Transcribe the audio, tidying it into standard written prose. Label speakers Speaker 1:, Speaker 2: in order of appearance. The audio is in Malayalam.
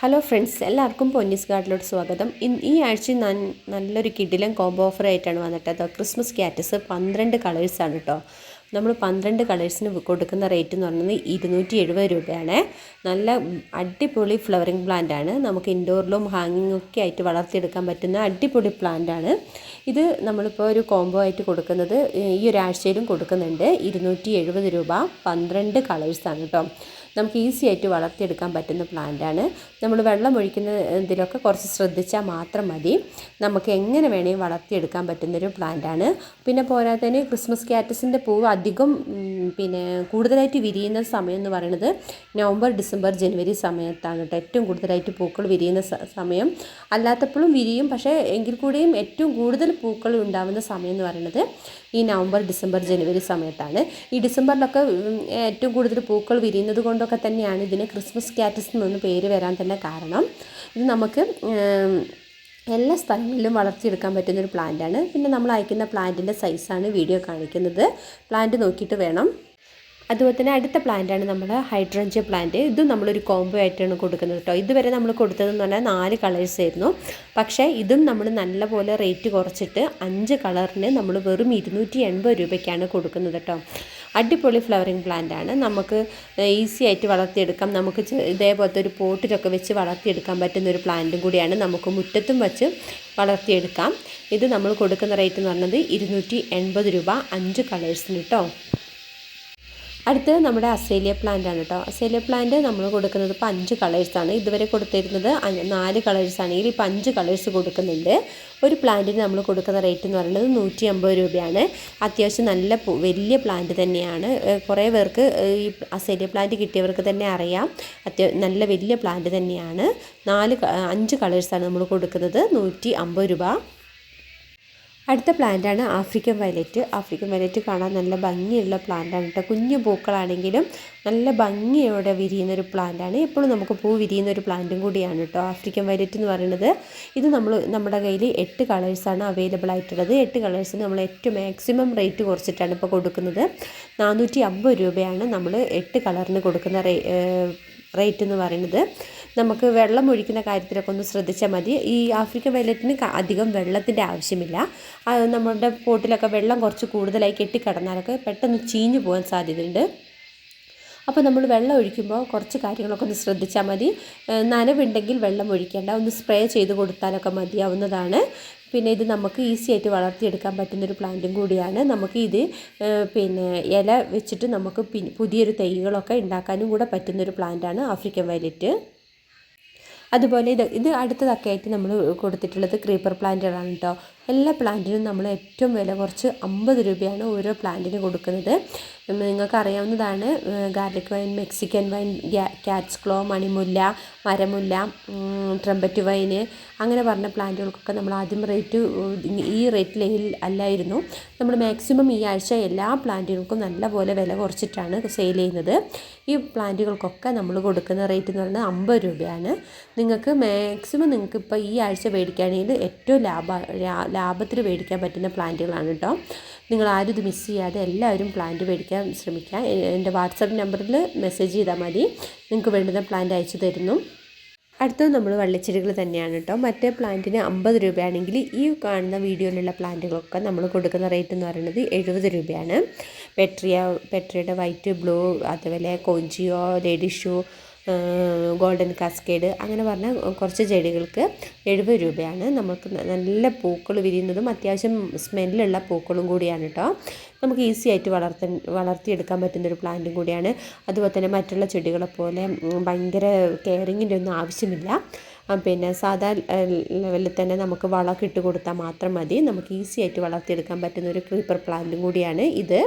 Speaker 1: ഹലോ ഫ്രണ്ട്സ്, എല്ലാവർക്കും പൊന്നീസ് ഗാർഡിലോട്ട് സ്വാഗതം. ഈ ആഴ്ച നല്ലൊരു കിടിലൻ കോംബോ ഓഫർ ആയിട്ടാണ് വന്നിട്ടത്. ക്രിസ്മസ് ക്യാറ്റസ് 12 കളേഴ്സാണ് കേട്ടോ. നമ്മൾ 12 കളേഴ്സിന് കൊടുക്കുന്ന റേറ്റ് എന്ന് പറയുന്നത് 270 രൂപയാണ്. നല്ല അടിപൊളി ഫ്ലവറിങ് പ്ലാന്റ് ആണ്. നമുക്ക് ഇൻഡോറിലും ഹാങ്ങിങ്ങും ഒക്കെ ആയിട്ട് വളർത്തിയെടുക്കാൻ പറ്റുന്ന അടിപൊളി പ്ലാന്റ് ആണ്. ഇത് നമ്മളിപ്പോൾ ഒരു കോംബോ ആയിട്ട് കൊടുക്കുന്നത് ഈ ഒരാഴ്ചയിലും കൊടുക്കുന്നുണ്ട്. 270 രൂപ, 12 കളേഴ്സാണ് കേട്ടോ. നമുക്ക് ഈസി ആയിട്ട് വളർത്തിയെടുക്കാൻ പറ്റുന്ന പ്ലാന്റാണ്. നമ്മൾ വെള്ളം ഒഴിക്കുന്ന ഇതിലൊക്കെ കുറച്ച് ശ്രദ്ധിച്ചാൽ മാത്രം മതി. നമുക്ക് എങ്ങനെ വേണമെങ്കിൽ വളർത്തിയെടുക്കാൻ പറ്റുന്നൊരു പ്ലാന്റാണ്. പിന്നെ പോരാത്തതിന് ക്രിസ്മസ് ക്യാറ്റസിൻ്റെ പൂവ് അധികം കൂടുതലായിട്ട് വിരിയുന്ന സമയം എന്ന് പറയുന്നത് നവംബർ, ഡിസംബർ, ജനുവരി സമയത്താണ് കേട്ടോ. ഏറ്റവും കൂടുതലായിട്ട് പൂക്കൾ വിരിയുന്ന സമയം. അല്ലാത്തപ്പോഴും വിരിയും, പക്ഷേ എങ്കിൽ കൂടിയും ഏറ്റവും കൂടുതൽ പൂക്കൾ ഉണ്ടാകുന്ന സമയം എന്ന് പറയുന്നത് ഈ നവംബർ, ഡിസംബർ, ജനുവരി സമയത്താണ്. ഈ ഡിസംബറിലൊക്കെ ഏറ്റവും കൂടുതൽ പൂക്കൾ വിരിയുന്നത് കൊണ്ടൊക്കെ തന്നെയാണ് ഇതിന് ക്രിസ്മസ് ക്യാറ്റസ് എന്നൊന്ന് പേര് വരാൻ തന്നെ കാരണം. ഇത് നമുക്ക് എല്ലാ സ്ഥലങ്ങളിലും വളർത്തിയെടുക്കാൻ പറ്റുന്നൊരു പ്ലാന്റാണ്. പിന്നെ നമ്മൾ അയക്കുന്ന പ്ലാന്റിൻ്റെ സൈസാണ് വീഡിയോ കാണിക്കുന്നത്. പ്ലാന്റ് നോക്കിയിട്ട് വേണം. അതുപോലെ തന്നെ അടുത്ത പ്ലാന്റാണ് നമ്മുടെ ഹൈഡ്രഞ്ചിയ പ്ലാന്റ്. ഇതും നമ്മളൊരു കോംബോ ആയിട്ടാണ് കൊടുക്കുന്നത് കേട്ടോ. ഇതുവരെ നമ്മൾ കൊടുത്തതെന്ന് പറഞ്ഞാൽ 4 കളേഴ്സ് ആയിരുന്നു. പക്ഷേ ഇതും നമ്മൾ നല്ലപോലെ റേറ്റ് കുറച്ചിട്ട് 5 കളറിന് നമ്മൾ വെറും 280 രൂപയ്ക്കാണ് കൊടുക്കുന്നത് കേട്ടോ. അടിപൊളി ഫ്ലവറിങ് പ്ലാന്റാണ്. നമുക്ക് ഈസി ആയിട്ട് വളർത്തിയെടുക്കാം. നമുക്ക് ഇതേപോലത്തെ ഒരു പോട്ടിലൊക്കെ വെച്ച് വളർത്തിയെടുക്കാൻ പറ്റുന്നൊരു പ്ലാന്റും കൂടിയാണ്. നമുക്ക് മുറ്റത്തും വെച്ച് വളർത്തിയെടുക്കാം. ഇത് നമ്മൾ കൊടുക്കുന്ന റേറ്റ് എന്ന് പറയുന്നത് 280 രൂപ, 5 കളേഴ്സിന് കേട്ടോ. അടുത്തത് നമ്മുടെ അസേലിയ പ്ലാന്റ് ആണ് കേട്ടോ. അസേലിയ പ്ലാന്റ് നമ്മൾ കൊടുക്കുന്നത് ഇപ്പോൾ 5 കളേഴ്സാണ്. ഇതുവരെ കൊടുത്തിരുന്നത് 4 കളേഴ്സാണെങ്കിൽ ഇപ്പോൾ 5 കളേഴ്സ് കൊടുക്കുന്നുണ്ട്. ഒരു പ്ലാന്റിന് നമ്മൾ കൊടുക്കുന്ന റേറ്റ് എന്ന് പറയുന്നത് 150 രൂപയാണ്. അത്യാവശ്യം നല്ല വലിയ പ്ലാന്റ് തന്നെയാണ്. കുറേ പേർക്ക് ഈ അസേലിയ പ്ലാന്റ് കിട്ടിയവർക്ക് തന്നെ അറിയാം, നല്ല വലിയ പ്ലാന്റ് തന്നെയാണ്. 5 കളേഴ്സാണ് നമ്മൾ കൊടുക്കുന്നത്, 150 രൂപ. അടുത്ത പ്ലാന്റാണ് ആഫ്രിക്കൻ വയലറ്റ്. ആഫ്രിക്കൻ വയലറ്റ് കാണാൻ നല്ല ഭംഗിയുള്ള പ്ലാന്റാണ് കേട്ടോ. കുഞ്ഞു പൂക്കളാണെങ്കിലും നല്ല ഭംഗിയോടെ വിരിയുന്നൊരു പ്ലാന്റാണ്. എപ്പോഴും നമുക്ക് പൂ വിരിയുന്നൊരു പ്ലാന്റും കൂടിയാണ് കേട്ടോ ആഫ്രിക്കൻ വയലറ്റ് എന്ന് പറയുന്നത്. ഇത് നമ്മുടെ കയ്യിൽ 8 കളേഴ്സാണ് അവൈലബിൾ ആയിട്ടുള്ളത്. 8 കളേഴ്സിന് നമ്മൾ ഏറ്റവും മാക്സിമം റേറ്റ് കുറച്ചിട്ടാണ് ഇപ്പോൾ കൊടുക്കുന്നത്. 450 രൂപയാണ് നമ്മൾ 8 കളറിന് കൊടുക്കുന്ന റേറ്റ് എന്ന് പറയുന്നത്. നമുക്ക് വെള്ളം ഒഴിക്കുന്ന കാര്യത്തിലൊക്കെ ഒന്ന് ശ്രദ്ധിച്ചാൽ മതി. ഈ ആഫ്രിക്കൻ വയലറ്റിന് അധികം വെള്ളത്തിൻ്റെ ആവശ്യമില്ല. നമ്മുടെ പോട്ടിലൊക്കെ വെള്ളം കുറച്ച് കൂടുതലായി കെട്ടിക്കിടന്നാലൊക്കെ പെട്ടെന്ന് ചീഞ്ഞു പോകാൻ സാധ്യതയുണ്ട്. അപ്പോൾ നമ്മൾ വെള്ളം ഒഴിക്കുമ്പോൾ കുറച്ച് കാര്യങ്ങളൊക്കെ ഒന്ന് ശ്രദ്ധിച്ചാൽ മതി. നനവുണ്ടെങ്കിൽ വെള്ളം ഒഴിക്കേണ്ട, ഒന്ന് സ്പ്രേ ചെയ്ത് കൊടുത്താലൊക്കെ മതിയാവുന്നതാണ്. പിന്നെ ഇത് നമുക്ക് ഈസി ആയിട്ട് വളർത്തിയെടുക്കാൻ പറ്റുന്നൊരു പ്ലാന്റും കൂടിയാണ്. നമുക്ക് ഇത് ഇല വെച്ചിട്ട് നമുക്ക് പുതിയൊരു തൈകളൊക്കെ ഉണ്ടാക്കാനും കൂടെ പറ്റുന്നൊരു പ്ലാന്റാണ് ആഫ്രിക്കൻ വയലറ്റ്. അതുപോലെ ഇത് അടുത്തതൊക്കെ ആയിട്ട് നമ്മൾ കൊടുത്തിട്ടുള്ളത് ക്രീപ്പർ പ്ലാന്റുകളാണ് കേട്ടോ. എല്ലാ പ്ലാന്റിനും നമ്മൾ ഏറ്റവും വില കുറച്ച് 50 രൂപയാണ് ഓരോ പ്ലാന്റിന് കൊടുക്കുന്നത്. നിങ്ങൾക്ക് അറിയാവുന്നതാണ് garlic vine, Mexican vine, cat's claw, മണിമുല്ല, മരമുല്ല, ട്രംപറ്റ് വൈന് അങ്ങനെ പറഞ്ഞ പ്ലാന്റുകൾക്കൊക്കെ നമ്മൾ ആദ്യം ഈ റേറ്റിൽ അല്ലായിരുന്നു. നമ്മൾ മാക്സിമം ഈ ആഴ്ച എല്ലാ പ്ലാന്റുകൾക്കും നല്ലപോലെ വില കുറച്ചിട്ടാണ് സെയിൽ ചെയ്യുന്നത്. ഈ പ്ലാന്റുകൾക്കൊക്കെ നമ്മൾ കൊടുക്കുന്ന റേറ്റ് എന്ന് പറയുന്നത് 50 രൂപയാണ്. നിങ്ങൾക്ക് മാക്സിമം ഇപ്പോൾ ഈ ആഴ്ച മേടിക്കുകയാണെങ്കിൽ ഏറ്റവും ലാഭത്തിൽ മേടിക്കാൻ പറ്റുന്ന പ്ലാന്റുകളാണ് കേട്ടോ. നിങ്ങൾ ആരും ഇത് മിസ് ചെയ്യാതെ എല്ലാവരും പ്ലാന്റ് മേടിക്കാൻ ശ്രമിക്കുക. എൻ്റെ വാട്സപ്പ് നമ്പറിൽ മെസ്സേജ് ചെയ്താൽ മതി, നിങ്ങൾക്ക് വേണ്ടുന്ന പ്ലാന്റ് അയച്ചു തരുന്നു. അടുത്തത് നമ്മൾ വള്ളിച്ചെടികൾ തന്നെയാണ് കേട്ടോ. മറ്റേ പ്ലാന്റിന് 50 രൂപയാണെങ്കിൽ ഈ കാണുന്ന വീഡിയോയിലുള്ള പ്ലാന്റുകളൊക്കെ നമ്മൾ കൊടുക്കുന്ന റേറ്റ് എന്ന് പറയുന്നത് 70 രൂപയാണ്. പെട്രിയുടെ വൈറ്റ്, ബ്ലൂ, അതുപോലെ കോഞ്ചിയോ, ലേഡി ഷൂ, ഗോൾഡൻ കാസ്കേഡ് അങ്ങനെ പറഞ്ഞ കുറച്ച് ചെടികൾക്ക് 70 രൂപയാണ്. നമുക്ക് നല്ല പൂക്കൾ വിരിയുന്നതും അത്യാവശ്യം സ്മെല്ലുള്ള പൂക്കളും കൂടിയാണ് കേട്ടോ. നമുക്ക് ഈസി ആയിട്ട് വളർത്തിയെടുക്കാൻ പറ്റുന്നൊരു പ്ലാന്റും കൂടിയാണ്. അതുപോലെ തന്നെ മറ്റുള്ള ചെടികളെ പോലെ ഭയങ്കര കെയറിങ്ങിൻ്റെ ഒന്നും ആവശ്യമില്ല. സാധാ ലെവലിൽ തന്നെ നമുക്ക് വളമൊക്കെ ഇട്ട് കൊടുത്താൽ മാത്രം മതി. നമുക്ക് ഈസി ആയിട്ട് വളർത്തിയെടുക്കാൻ പറ്റുന്ന ഒരു ക്രീപ്പർ പ്ലാന്റും കൂടിയാണ് ഇത്.